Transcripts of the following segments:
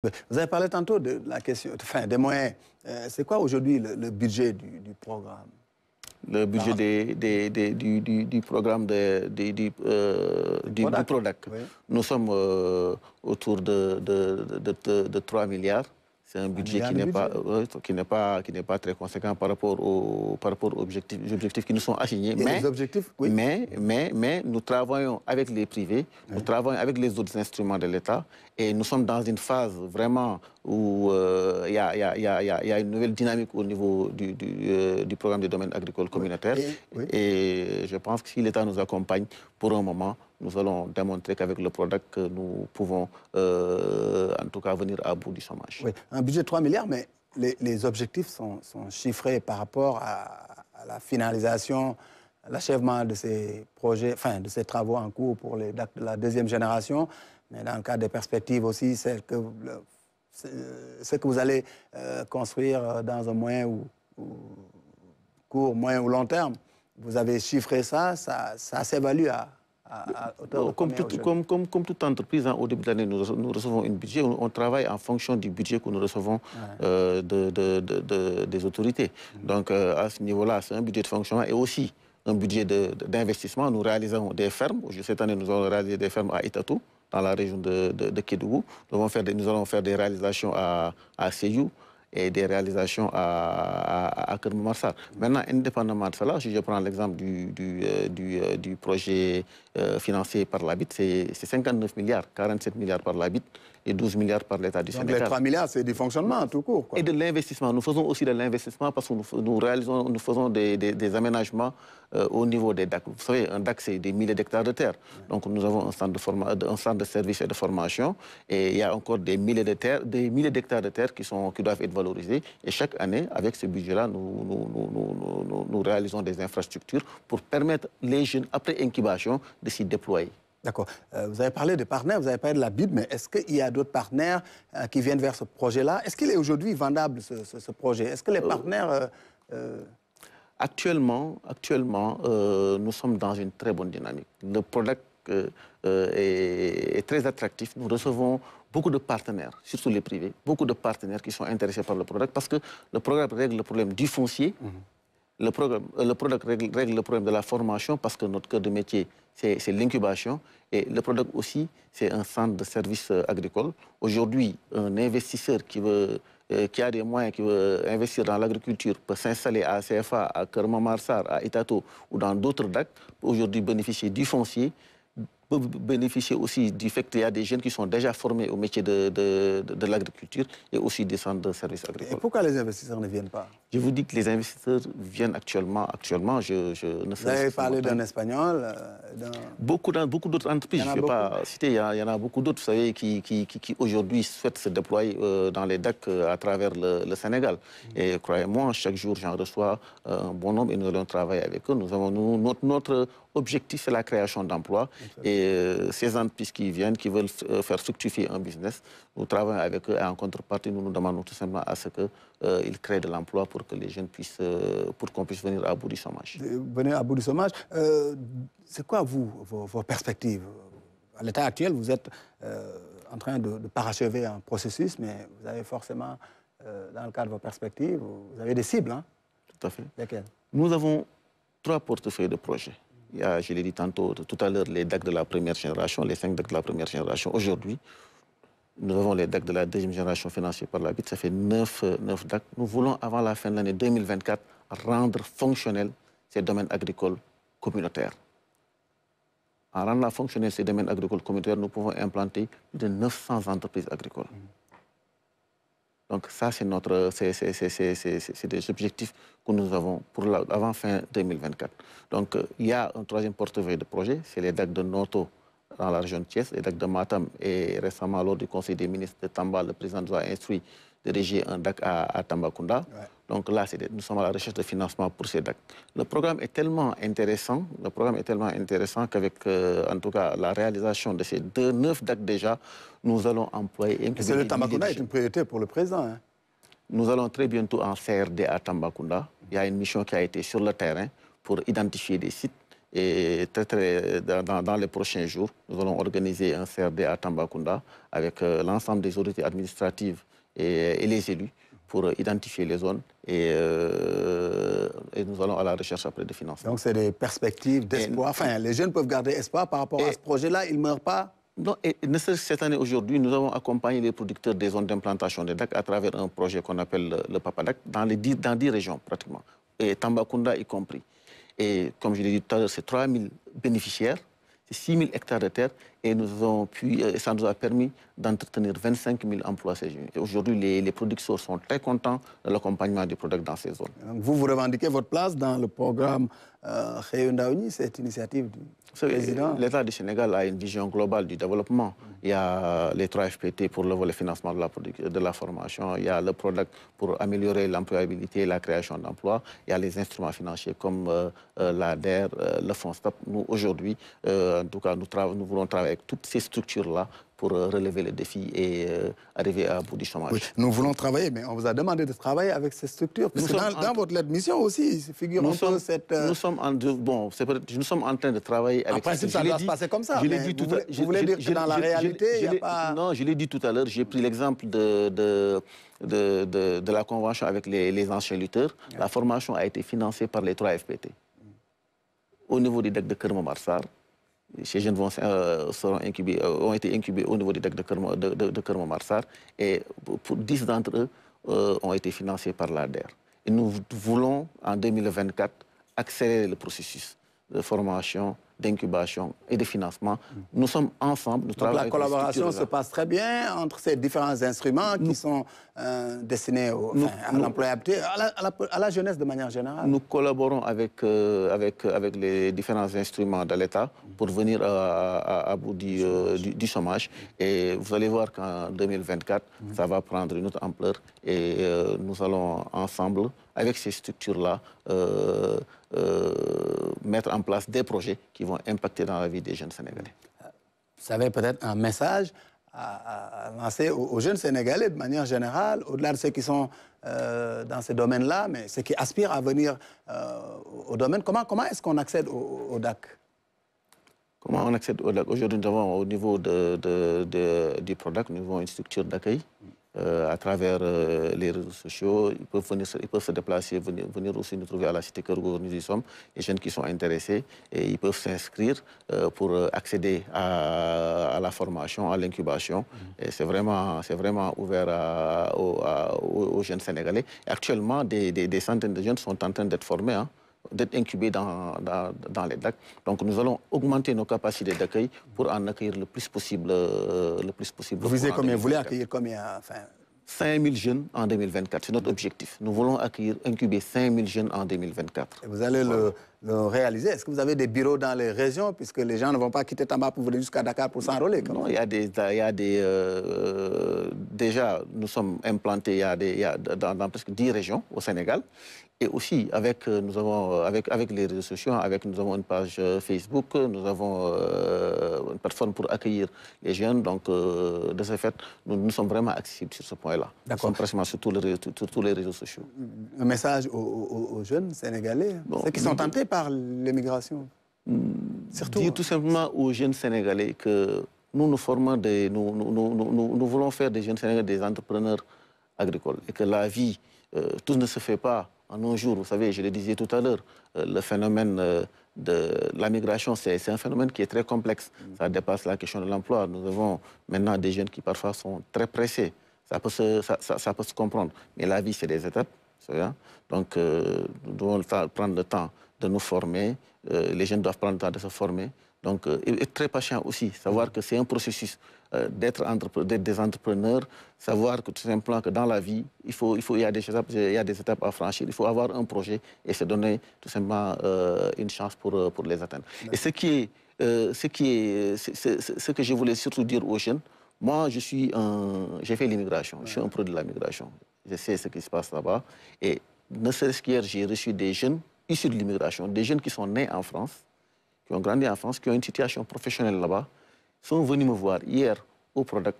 Vous avez parlé tantôt de la question, enfin, des moyens. C'est quoi aujourd'hui le budget du programme? Le budget du programme du PRODAC. Oui. Nous sommes autour de 3 milliards. C'est un budget qui n'est pas très conséquent par rapport aux objectifs qui nous sont assignés. Les objectifs, oui. Mais nous travaillons avec les privés, nous travaillons avec les autres instruments de l'État et nous sommes dans une phase vraiment où il y a une nouvelle dynamique au niveau du programme du domaine agricole communautaire. Et je pense que si l'État nous accompagne pour un moment, nous allons démontrer qu'avec le PRODAC, nous pouvons en tout cas venir à bout du chômage. Oui, un budget de 3 milliards, mais les objectifs sont chiffrés par rapport à la finalisation, l'achèvement de ces projets, enfin de ces travaux en cours pour les DAC de la deuxième génération. Mais dans le cadre des perspectives aussi, ce que vous allez construire dans un moyen ou court, moyen ou long terme, vous avez chiffré ça s'évalue à comme toute entreprise, hein, au début de l'année, nous recevons un budget. On travaille en fonction du budget que nous recevons des autorités. Donc, à ce niveau-là, c'est un budget de fonctionnement et aussi un budget d'investissement. Nous réalisons des fermes. Cette année, nous allons réaliser des fermes à Itato, dans la région de Kédougou. Nous allons faire des réalisations à Séyou et des réalisations à Kermamarsar. Maintenant, indépendamment de cela, si je prends l'exemple du projet financé par l'ABIT, c'est 59 milliards, 47 milliards par l'ABIT et 12 milliards par l'État du Sénégal. Donc les 3 milliards, c'est du fonctionnement tout court, quoi. Et de l'investissement. Nous faisons aussi de l'investissement parce que nous faisons des aménagements au niveau des DAC. Vous savez, un DAC, c'est des milliers d'hectares de terre. Donc nous avons un centre de services et de formation et il y a encore des milliers d'hectares de terre qui doivent être valorisés. Et chaque année, avec ce budget-là, nous réalisons des infrastructures pour permettre les jeunes, après incubation, de s'y déployer. D'accord. Vous avez parlé de partenaires, vous avez parlé de la BID, mais est-ce qu'il y a d'autres partenaires qui viennent vers ce projet-là? Est-ce qu'il est aujourd'hui vendable, ce projet? Est-ce que les partenaires... Actuellement, nous sommes dans une très bonne dynamique. Le PRODAC est très attractif. Nous recevons beaucoup de partenaires, surtout les privés, beaucoup de partenaires qui sont intéressés par le PRODAC parce que le programme règle le problème du foncier. Le PRODAC règle le problème de la formation parce que notre cœur de métier, c'est l'incubation. Et le PRODAC aussi, c'est un centre de services agricoles. Aujourd'hui, un investisseur qui a des moyens, qui veut investir dans l'agriculture, peut s'installer à CFA, à Kermamarsar, à Itato ou dans d'autres DAC, peut aujourd'hui bénéficier du foncier, peut bénéficier aussi du fait qu'il y a des jeunes qui sont déjà formés au métier de l'agriculture et aussi des centres de services agricoles. Et pourquoi les investisseurs ne viennent pas? Je vous dis que les investisseurs viennent actuellement, je ne sais pas. Vous avez parlé d'un Espagnol Beaucoup d'autres entreprises, je ne vais pas citer, il y en a beaucoup d'autres, vous savez, qui aujourd'hui souhaitent se déployer dans les DAC à travers le Sénégal. Et croyez-moi, chaque jour, j'en reçois un bon nombre et nous allons travailler avec eux. Notre objectif, c'est la création d'emplois. Et ces entreprises qui viennent, qui veulent faire fructifier un business, nous travaillons avec eux et en contrepartie, nous demandons tout simplement à ce qu'ils créent de l'emploi pour que les jeunes puissent, pour qu'on puisse venir à bout du chômage. Venir à bout du chômage. C'est quoi, vos perspectives? À l'état actuel, vous êtes en train de parachever un processus, mais vous avez forcément, dans le cadre de vos perspectives, vous avez des cibles, hein? Tout à fait. Lesquelles? Nous avons 3 portefeuilles de projets. Il y a, je l'ai dit tantôt, tout à l'heure, les DAC de la première génération, les 5 DAC de la première génération. Aujourd'hui, nous avons les DAC de la deuxième génération financés par la BID, ça fait 9 DAC. Nous voulons, avant la fin de l'année 2024, rendre fonctionnels ces domaines agricoles communautaires. En rendant fonctionnels ces domaines agricoles communautaires, nous pouvons implanter plus de 900 entreprises agricoles. Donc ça, c'est des objectifs que nous avons avant fin 2024. Donc il y a un 3e portefeuille de projets, c'est les DAC de Noto dans la région de Thiès, les DAC de Matam. Et récemment, lors du Conseil des ministres de Tamba, le président nous a instruit de réger un DAC à Tambacounda. Ouais. Donc là, nous sommes à la recherche de financement pour ces DAC. Le programme est tellement intéressant, qu'avec, en tout cas, la réalisation de ces 9 DAC déjà, nous allons employer... Et le Tambacounda est une priorité pour le président, hein? Nous allons très bientôt en CRD à Tambacounda. Il y a une mission qui a été sur le terrain pour identifier des sites Et dans les prochains jours, nous allons organiser un CRD à Tambacounda avec l'ensemble des autorités administratives et les élus pour identifier les zones et nous allons à la recherche après de financement. Donc c'est des perspectives d'espoir. Enfin, les jeunes peuvent garder espoir par rapport à ce projet-là, ils ne meurent pas. Non, et cette année, aujourd'hui, nous avons accompagné les producteurs des zones d'implantation des DAC à travers un projet qu'on appelle le PAPADAC dans 10 régions pratiquement, et Tambacounda y compris. Et comme je l'ai dit tout à l'heure, c'est 3 000 bénéficiaires, c'est 6 000 hectares de terre et ça nous a permis d'entretenir 25 000 emplois CGU. Et aujourd'hui, les producteurs sont très contents de l'accompagnement du product dans ces zones. Donc vous revendiquez votre place dans le programme Réundaouni, cette initiative du président. L'État du Sénégal a une vision globale du développement. Il y a les 3 FPT pour le volet financement de la formation. Il y a le product pour améliorer l'employabilité et la création d'emplois. Il y a les instruments financiers comme l'ADER, le Fonds STAP. Nous, aujourd'hui, en tout cas, nous voulons travailler avec toutes ces structures-là pour relever les défis et arriver à bout du chômage. Oui, nous voulons travailler, mais on vous a demandé de travailler avec ces structures. Parce que dans votre lettre de mission aussi, figure un peu cette... Nous sommes en train de travailler avec... En principe, ça doit se passer comme ça. Vous voulez dire que dans la réalité, il n'y a pas... Non, je l'ai dit tout à l'heure, j'ai pris l'exemple de la convention avec les anciens lutteurs. La formation a été financée par les 3 FPT. Au niveau du DEC de Kermo-Marsar, ces jeunes ont été incubés au niveau du DEC de Kermo-Marsar et 10 d'entre eux ont été financés par l'ADER. Et nous voulons, en 2024, accélérer le processus de formation, d'incubation et de financement. Nous sommes ensemble. Nous Donc la collaboration se passe très bien entre ces différents instruments qui sont destinés à l'employabilité, à la jeunesse de manière générale. Nous collaborons avec les différents instruments de l'État pour venir à bout du chômage. Et vous allez voir qu'en 2024, ça va prendre une autre ampleur et nous allons ensemble, avec ces structures-là, mettre en place des projets qui vont impacter dans la vie des jeunes Sénégalais. Vous avez peut-être un message à lancer aux jeunes Sénégalais de manière générale, au-delà de ceux qui sont dans ces domaines-là, mais ceux qui aspirent à venir au domaine. Comment est-ce qu'on accède au DAC? Comment on accède au DAC? Aujourd'hui, nous avons au niveau du PRODAC, nous avons une structure d'accueil. À travers les réseaux sociaux, ils peuvent se déplacer, venir aussi nous trouver à la Cité Keur Gorgui, nous y sommes, les jeunes qui sont intéressés, et ils peuvent s'inscrire pour accéder à la formation, à l'incubation. Et c'est vraiment ouvert aux jeunes Sénégalais. Et actuellement, des centaines de jeunes sont en train d'être formés, d'être incubés dans les DAC. Donc nous allons augmenter nos capacités d'accueil pour en accueillir le plus possible. Vous visez combien? Vous voulez accueillir combien? 5 000 jeunes en 2024, c'est notre objectif. Nous voulons incuber 5 000 jeunes en 2024. Et vous allez le réaliser. Est-ce que vous avez des bureaux dans les régions, puisque les gens ne vont pas quitter Tamba pour venir jusqu'à Dakar pour s'enrôler? Non, déjà, nous sommes implantés dans presque 10 régions au Sénégal. Et aussi, avec les réseaux sociaux, nous avons une page Facebook, nous avons une plateforme pour accueillir les jeunes. Donc, de ce fait, nous sommes vraiment accessibles sur ce point-là. Nous sommes pratiquement sur tous les réseaux sociaux. Un message aux jeunes Sénégalais, ceux qui sont tentés par l'immigration? Dire tout simplement aux jeunes Sénégalais que nous voulons faire des jeunes Sénégalais des entrepreneurs agricoles. Et que la vie, tout ne se fait pas en un jour. Vous savez, je le disais tout à l'heure, le phénomène de la migration, c'est un phénomène qui est très complexe. Ça dépasse la question de l'emploi. Nous avons maintenant des jeunes qui parfois sont très pressés. Ça peut se comprendre. Mais la vie, c'est des étapes. Donc, nous devons prendre le temps de nous former. Les jeunes doivent prendre le temps de se former. Donc, être très patient aussi, savoir que c'est un processus d'être des entrepreneurs, savoir que tout simplement que dans la vie, il y a des étapes à franchir, il faut avoir un projet et se donner tout simplement une chance pour les atteindre. Et ce que je voulais surtout dire aux jeunes, moi, j'ai fait l'immigration, je suis un produit de la migration. Je sais ce qui se passe là-bas. Et ne serait-ce qu'hier, j'ai reçu des jeunes issus de l'immigration, des jeunes qui sont nés en France, qui ont grandi en France, qui ont une situation professionnelle là-bas, sont venus me voir hier au PRODAC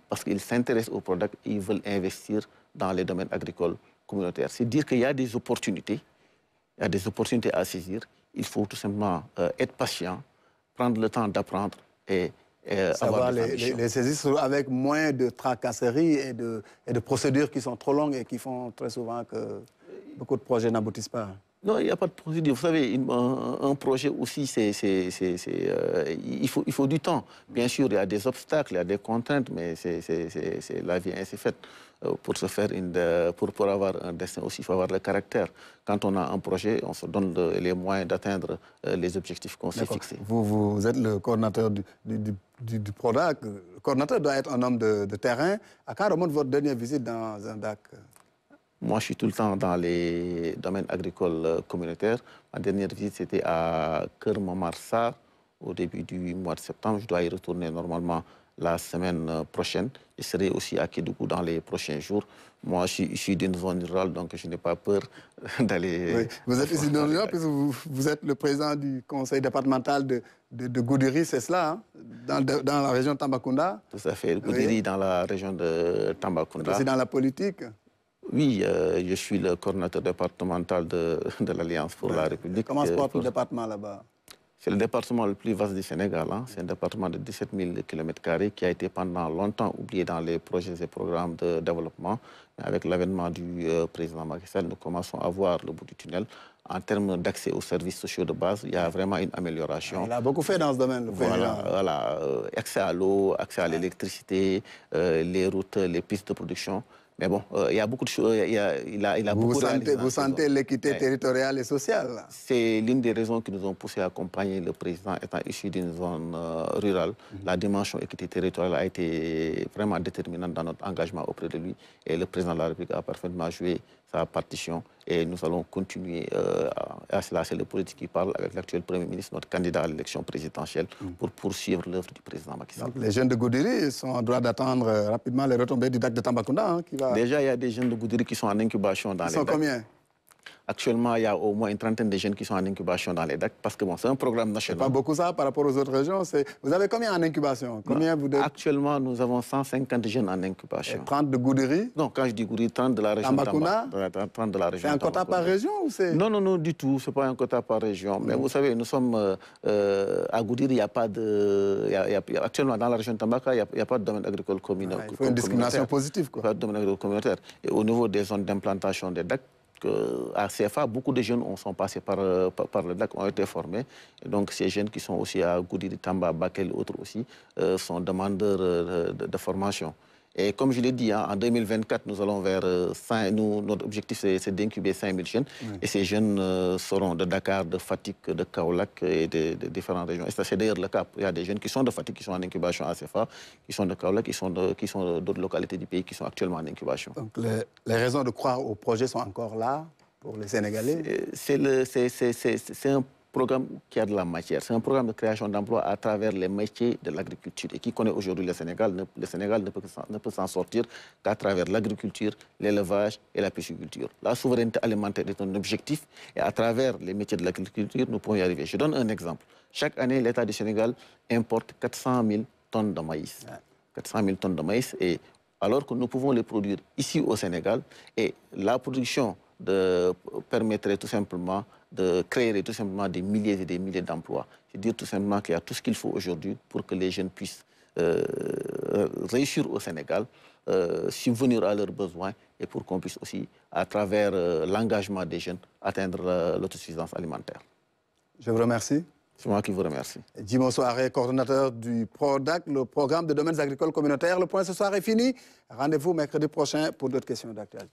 parce qu'ils s'intéressent au PRODAC et ils veulent investir dans les domaines agricoles communautaires. C'est dire qu'il y a des opportunités, à saisir. il faut tout simplement être patient, prendre le temps d'apprendre et savoir les saisir avec moins de tracasseries et de procédures qui sont trop longues et qui font très souvent que beaucoup de projets n'aboutissent pas. Non, il n'y a pas de procédure. Vous savez, un projet aussi, il faut du temps. Bien sûr, il y a des obstacles, il y a des contraintes, mais la vie est ainsi faite. Pour pour avoir un destin aussi, il faut avoir le caractère. Quand on a un projet, on se donne les moyens d'atteindre les objectifs qu'on s'est fixés. Vous êtes le coordinateur du PRODAC. Le coordinateur doit être un homme de terrain. À quand remonte votre dernière visite dans un DAC? Moi, je suis tout le temps dans les domaines agricoles communautaires. Ma dernière visite, c'était à Kermamarsar, au début du mois de septembre. Je dois y retourner normalement la semaine prochaine. Je serai aussi à Kédougou dans les prochains jours. Moi, je suis issu d'une zone rurale, donc je n'ai pas peur d'aller... Oui. Vous êtes issu d'une zone rurale, puisque vous êtes le président du conseil départemental de Goudiri, c'est cela, hein, dans la région de Tambacounda? Tout à fait, Goudiri, oui. Dans la région de Tambacounda. C'est dans la politique? Oui, je suis le coordinateur départemental de l'Alliance pour la République. Comment se porte le département là-bas? C'est le département le plus vaste du Sénégal. Hein. C'est un département de 17 000 km² qui a été pendant longtemps oublié dans les projets et programmes de développement. Mais avec l'avènement du président Macky Sall, nous commençons à voir le bout du tunnel. En termes d'accès aux services sociaux de base, il y a vraiment une amélioration. Il a beaucoup fait dans ce domaine, le président. Voilà, accès à l'eau, accès à l'électricité, les routes, les pistes de production. Mais bon, il y a beaucoup de choses. Vous sentez l'équité territoriale et sociale? C'est l'une des raisons qui nous ont poussé à accompagner le président étant issu d'une zone rurale. La dimension équité territoriale a été vraiment déterminante dans notre engagement auprès de lui. Et le président de la République a parfaitement joué sa partition. Et nous allons continuer à cela. C'est le politique qui parle avec l'actuel Premier ministre, notre candidat à l'élection présidentielle, pour poursuivre l'œuvre du président Macky Sall. Donc les jeunes de Goudiri sont en droit d'attendre rapidement les retombées du DAC de Tambacounda. Hein, qui va... Déjà, il y a des jeunes de Goudiri qui sont en incubation dans les DAC. Ils sont combien? Actuellement, il y a au moins une trentaine de jeunes qui sont en incubation dans les DAC, parce que bon, c'est un programme national. Pas beaucoup ça par rapport aux autres régions. Vous avez combien en incubation? Combien vous Actuellement, nous avons 150 jeunes en incubation. Et 30 de Goudiri? Non, quand je dis Goudiri, 30 de la région Tambacounda? 30 de la région. C'est un quota par région ou c'est... Non, non, non, du tout. Ce n'est pas un quota par région. Mais vous savez, nous sommes à Goudiri, il n'y a pas de... actuellement, dans la région de Tambaka, il n'y a pas de domaine agricole communautaire. Il faut une discrimination positive, quoi. Pas de domaine agricole communautaire. Et au niveau des zones d'implantation des DAC, à CFA, beaucoup de jeunes sont passés par le DAC, ont été formés. Et donc, ces jeunes qui sont aussi à Goudiri, Tamba, Bakel et autres aussi, sont demandeurs de formation. Et comme je l'ai dit, hein, en 2024, nous allons vers 5... notre objectif, c'est d'incuber 5000 jeunes. Oui. Et ces jeunes seront de Dakar, de Fatick, de Kaolack et de différentes régions. Et c'est d'ailleurs le cas. Il y a des jeunes qui sont de Fatick, qui sont en incubation à CFA, qui sont de Kaolack, qui sont d'autres localités du pays qui sont actuellement en incubation. Donc les raisons de croire au projet sont encore là pour les Sénégalais? C'est un programme qui a de la matière. C'est un programme de création d'emplois à travers les métiers de l'agriculture. Et qui connaît aujourd'hui le Sénégal ne peut s'en sortir qu'à travers l'agriculture, l'élevage et la pisciculture. La souveraineté alimentaire est un objectif et à travers les métiers de l'agriculture, nous pouvons y arriver. Je donne un exemple. Chaque année, l'État du Sénégal importe 400 000 tonnes de maïs. 400 000 tonnes de maïs, et alors que nous pouvons les produire ici au Sénégal. Et la production permettrait tout simplement de créer tout simplement des milliers et des milliers d'emplois. C'est dire tout simplement qu'il y a tout ce qu'il faut aujourd'hui pour que les jeunes puissent réussir au Sénégal, subvenir à leurs besoins et pour qu'on puisse aussi, à travers l'engagement des jeunes, atteindre l'autosuffisance alimentaire. Je vous remercie. C'est moi qui vous remercie. Djimo Souaré, coordonnateur du PRODAC, le programme de domaines agricoles communautaires. Le point ce soir est fini. Rendez-vous mercredi prochain pour d'autres questions d'actualité.